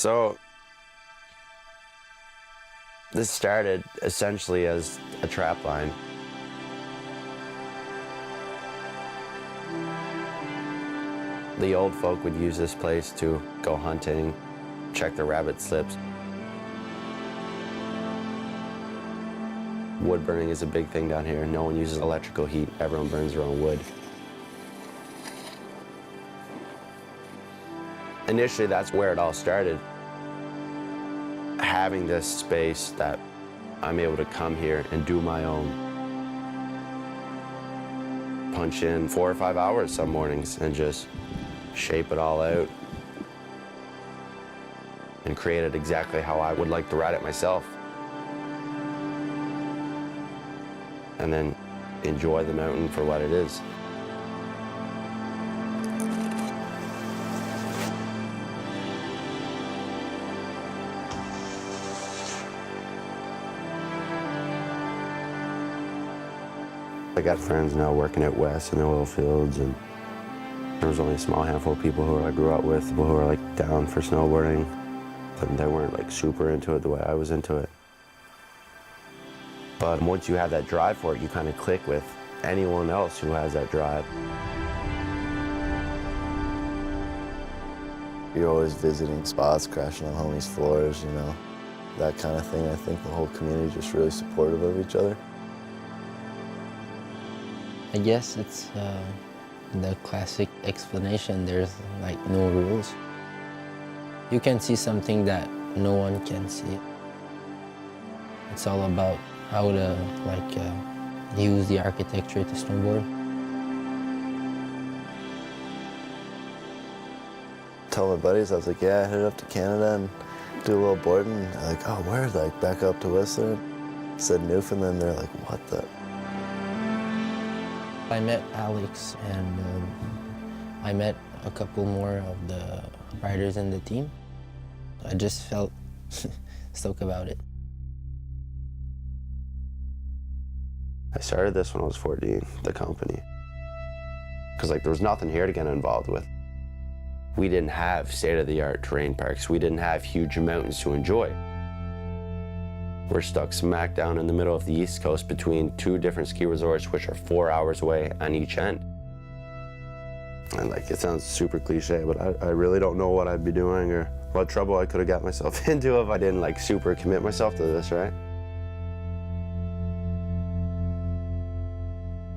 So this started essentially as a trap line. The old folk would use this place to go hunting, check their rabbit slips. Wood burning is a big thing down here. No one uses electrical heat. Everyone burns their own wood. Initially, that's where it all started. Having this space that I'm able to come here and do my own. Punch in 4 or 5 hours some mornings and just shape it all out and create it exactly how I would like to ride it myself. And then enjoy the mountain for what it is. I got friends now working out west in the oil fields, and there was only a small handful of people who I grew up with, people who were like down for snowboarding, and they weren't like super into it the way I was into it. But once you have that drive for it, you kind of click with anyone else who has that drive. You're always visiting spots, crashing on homies' floors, you know, that kind of thing. I think the whole community is just really supportive of each other. I guess it's the classic explanation. There's like no rules. You can see something that no one can see. It's all about how to use the architecture to snowboard. Tell my buddies, I was like, yeah, I headed up to Canada and do a little boarding. They're like, oh, where? Like back up to Whistler? Said Newfoundland. They're like, what the? I met Alex and I met a couple more of the riders in the team. I just felt stoked about it. I started this when I was 14, the company. Because there was nothing here to get involved with. We didn't have state-of-the-art terrain parks. We didn't have huge mountains to enjoy. We're stuck smack down in the middle of the East Coast between 2 different ski resorts, which are 4 hours away on each end. And it sounds super cliche, but I really don't know what I'd be doing or what trouble I could have got myself into if I didn't super commit myself to this, right?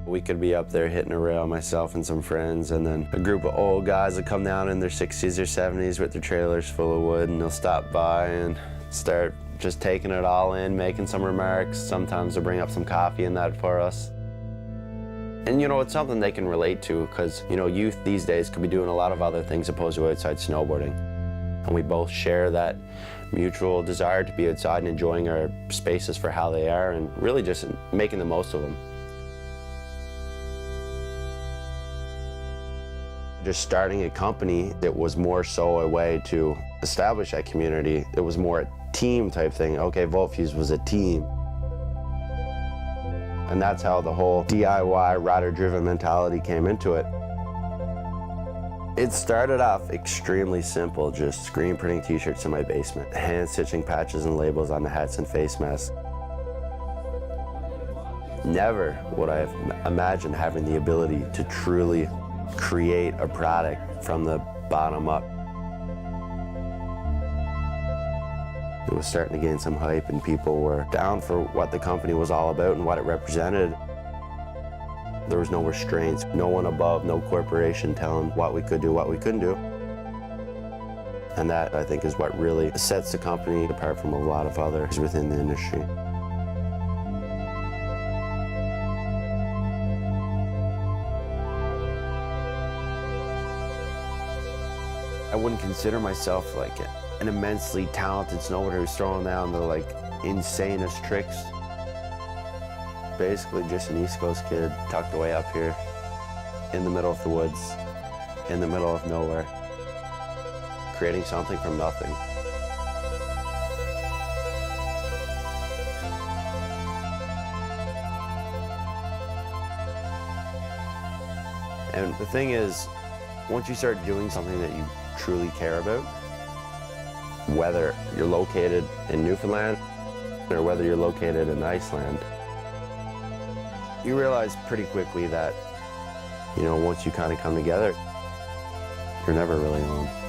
We could be up there hitting a rail, myself and some friends, and then a group of old guys would come down in their 60s or 70s with their trailers full of wood, and they'll stop by and start just taking it all in, making some remarks. Sometimes they'll bring up some coffee and that for us. And it's something they can relate to, because youth these days could be doing a lot of other things opposed to outside snowboarding. And we both share that mutual desire to be outside and enjoying our spaces for how they are and really just making the most of them. Just starting a company, it was more so a way to establish that community. It was more a team type thing. Okay, VOLTFUSE was a team. And that's how the whole DIY rider-driven mentality came into it. It started off extremely simple, just screen printing t-shirts in my basement, hand stitching patches and labels on the hats and face masks. Never would I have imagined having the ability to truly create a product from the bottom up. It was starting to gain some hype and people were down for what the company was all about and what it represented. There was no restraints, no one above, no corporation telling what we could do, what we couldn't do. And that, I think, is what really sets the company apart from a lot of others within the industry. I wouldn't consider myself an immensely talented snowboarder who's throwing down the insanest tricks. Basically just an East Coast kid tucked away up here in the middle of the woods, in the middle of nowhere, creating something from nothing. And the thing is, once you start doing something that you truly care about, Whether you're located in Newfoundland or whether you're located in Iceland, you realize pretty quickly that, once you kind of come together, you're never really alone.